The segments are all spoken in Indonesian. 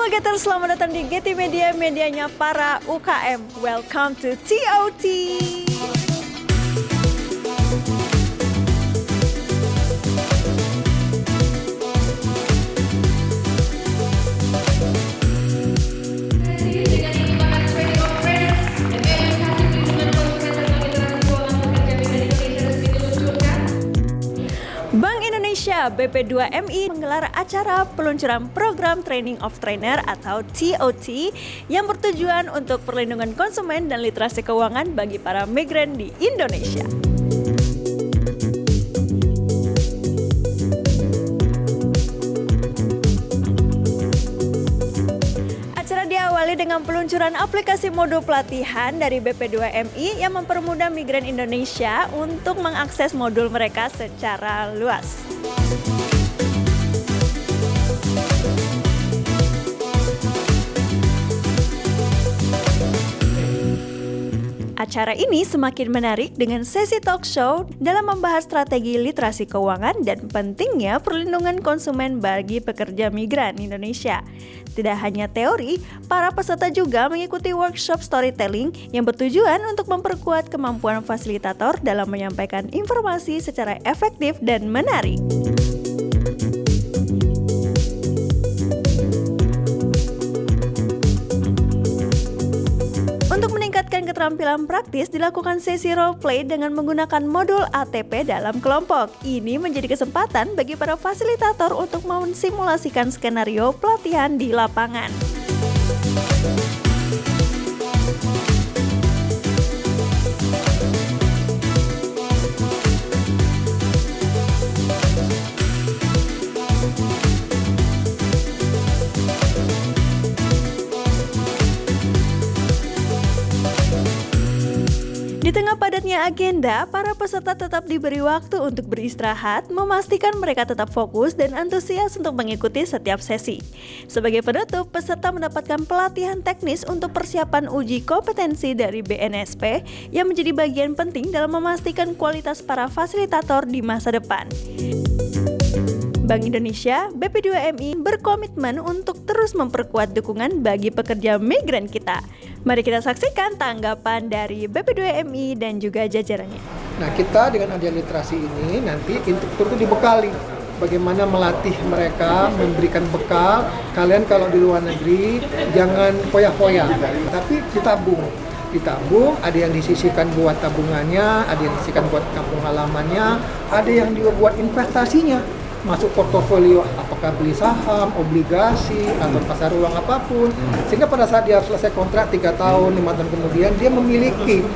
Halo Getter, selamat datang di Getty Media, medianya para UKM. Welcome to TOT. Bank Indonesia BP2MI menggelar acara peluncuran program Training of Trainer atau TOT yang bertujuan untuk perlindungan konsumen dan literasi keuangan bagi para migran di Indonesia. Diawali dengan peluncuran aplikasi modul pelatihan dari BP2MI yang mempermudah migran Indonesia untuk mengakses modul mereka secara luas. Acara ini semakin menarik dengan sesi talk show dalam membahas strategi literasi keuangan dan pentingnya perlindungan konsumen bagi pekerja migran Indonesia. Tidak hanya teori, para peserta juga mengikuti workshop storytelling yang bertujuan untuk memperkuat kemampuan fasilitator dalam menyampaikan informasi secara efektif dan menarik. Untuk meningkatkan keterampilan praktis, dilakukan sesi role play dengan menggunakan modul ATP dalam kelompok. Ini menjadi kesempatan bagi para fasilitator untuk mensimulasikan skenario pelatihan di lapangan. Di tengah padatnya agenda, para peserta tetap diberi waktu untuk beristirahat, memastikan mereka tetap fokus dan antusias untuk mengikuti setiap sesi. Sebagai penutup, peserta mendapatkan pelatihan teknis untuk persiapan uji kompetensi dari BNSP yang menjadi bagian penting dalam memastikan kualitas para fasilitator di masa depan. Bank Indonesia, BP2MI berkomitmen untuk terus memperkuat dukungan bagi pekerja migran kita. Mari kita saksikan tanggapan dari BP2MI dan juga jajarannya. Nah, kita dengan adanya literasi ini nanti instruktur itu dibekali bagaimana melatih mereka, memberikan bekal. Kalian kalau di luar negeri jangan foya-foya, tapi ditabung, ada yang disisihkan buat tabungannya, ada yang disisihkan buat kampung halamannya, ada yang juga buat investasinya, masuk portofolio, apakah beli saham, obligasi, atau pasar uang apapun, sehingga pada saat dia selesai kontrak 3 tahun, 5 tahun kemudian dia memiliki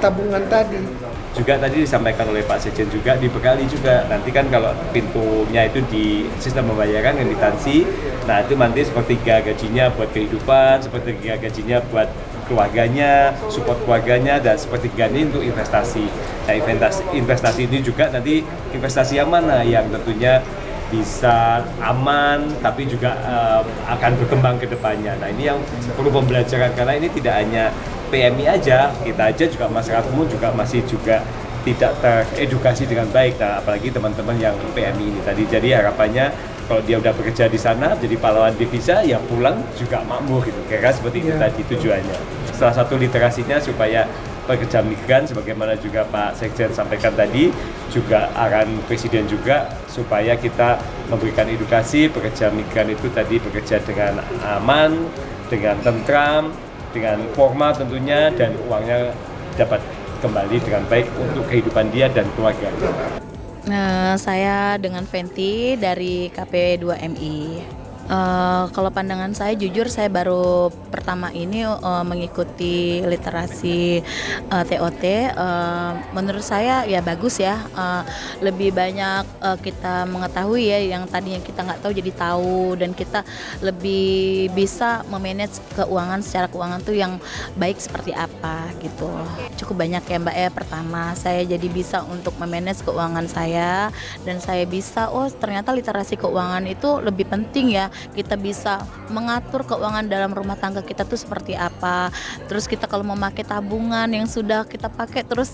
tabungan tadi. Juga tadi disampaikan oleh Pak Sekjen juga dibekali juga, nanti kan kalau pintunya itu di sistem pembayaran remitansi, nah itu nanti sepertiga gajinya buat kehidupan, sepertiga gajinya buat keluarganya, support keluarganya, dan sepertiganya untuk investasi. Nah, investasi ini juga nanti investasi yang mana yang tentunya bisa aman tapi juga akan berkembang ke depannya. Nah, ini yang perlu pembelajaran karena ini tidak hanya PMI aja, kita aja juga masyarakat umum juga masih juga tidak teredukasi dengan baik. Nah, apalagi teman-teman yang PMI ini tadi. Jadi harapannya kalau dia udah bekerja di sana jadi pahlawan devisa, ya pulang juga makmur gitu. Kira-kira seperti itu tadi tujuannya. Salah satu literasinya supaya pekerja migran, sebagaimana juga Pak Sekjen sampaikan tadi, juga arahan Presiden juga supaya kita memberikan edukasi pekerja migran itu tadi bekerja dengan aman, dengan tentram, dengan formal tentunya, dan uangnya dapat kembali dengan baik untuk kehidupan dia dan keluarganya. Saya dengan Fenty dari KP2MI. Kalau pandangan saya, jujur saya baru pertama ini mengikuti literasi TOT. Menurut saya ya bagus ya, lebih banyak kita mengetahui ya yang tadinya kita nggak tahu jadi tahu, dan kita lebih bisa memanage keuangan secara keuangan tuh yang baik seperti apa gitu. Cukup banyak ya Mbak ya. Pertama saya jadi bisa untuk memanage keuangan saya, dan saya bisa ternyata literasi keuangan itu lebih penting ya kita bisa mengatur keuangan dalam rumah tangga kita tuh seperti apa. Terus kita kalau memakai tabungan yang sudah kita pakai terus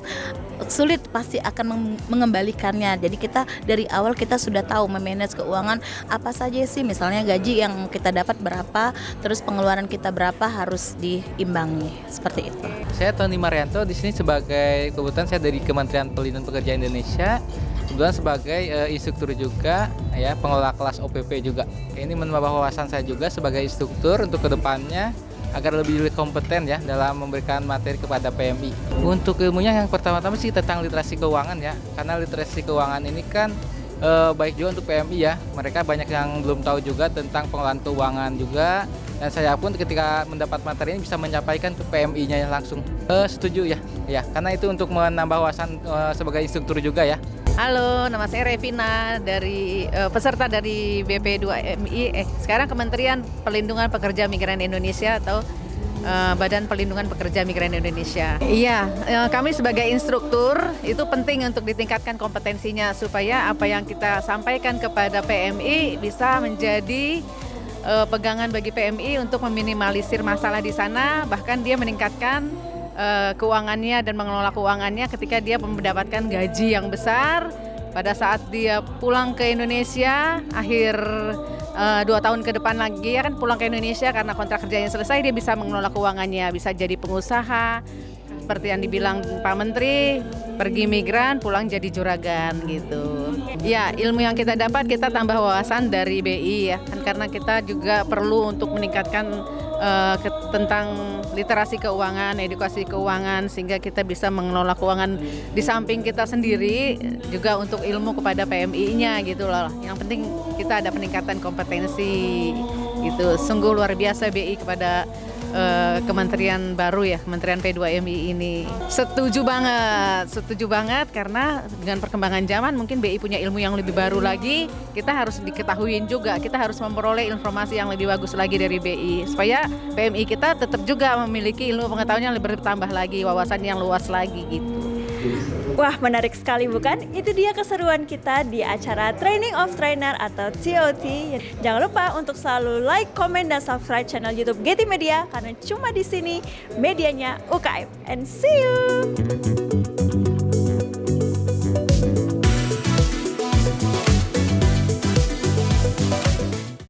sulit pasti akan mengembalikannya. Jadi kita dari awal kita sudah tahu memanage keuangan apa saja sih, misalnya gaji yang kita dapat berapa, terus pengeluaran kita berapa harus diimbangi seperti itu. Saya Tony Marianto di sini sebagai kebetulan saya dari Kementerian Pelindungan Pekerjaan Indonesia. Kebetulan sebagai instruktur juga ya, pengelola kelas OPP juga. Ini menambah wawasan saya juga sebagai instruktur untuk kedepannya agar lebih kompeten ya dalam memberikan materi kepada PMI. Untuk ilmunya yang pertama-tama sih tentang literasi keuangan ya, karena literasi keuangan ini kan baik juga untuk PMI ya. Mereka banyak yang belum tahu juga tentang pengelolaan keuangan juga, dan saya pun ketika mendapat materi ini bisa menyampaikan ke PMI-nya langsung. Setuju ya, karena itu untuk menambah wawasan sebagai instruktur juga ya. Halo, nama saya Revina dari peserta dari BP2MI, sekarang Kementerian Perlindungan Pekerja Migran Indonesia atau Badan Perlindungan Pekerja Migran Indonesia. Iya, kami sebagai instruktur itu penting untuk ditingkatkan kompetensinya supaya apa yang kita sampaikan kepada PMI bisa menjadi pegangan bagi PMI untuk meminimalisir masalah di sana, bahkan dia meningkatkan keuangannya dan mengelola keuangannya ketika dia mendapatkan gaji yang besar. Pada saat dia pulang ke Indonesia akhir 2 tahun ke depan lagi ya kan, pulang ke Indonesia karena kontrak kerjanya selesai, dia bisa mengelola keuangannya, bisa jadi pengusaha seperti yang dibilang Pak Menteri, pergi migran pulang jadi juragan gitu. Ya, ilmu yang kita dapat kita tambah wawasan dari BI ya kan, karena kita juga perlu untuk meningkatkan tentang literasi keuangan, edukasi keuangan, sehingga kita bisa mengelola keuangan di samping kita sendiri juga untuk ilmu kepada PMI-nya gitu loh. Yang penting kita ada peningkatan kompetensi gitu. Sungguh luar biasa BI kepada kementerian baru ya, Kementerian P2MI ini. Setuju banget karena dengan perkembangan zaman mungkin BI punya ilmu yang lebih baru lagi. Kita harus diketahuin juga, kita harus memperoleh informasi yang lebih bagus lagi dari BI supaya PMI kita tetap juga memiliki ilmu pengetahuan yang lebih bertambah lagi, wawasan yang luas lagi gitu. Wah, menarik sekali bukan? Itu dia keseruan kita di acara Training of Trainer atau TOT. Jangan lupa untuk selalu like, komen, dan subscribe channel YouTube Getty Media karena cuma di sini medianya UKM. And see you!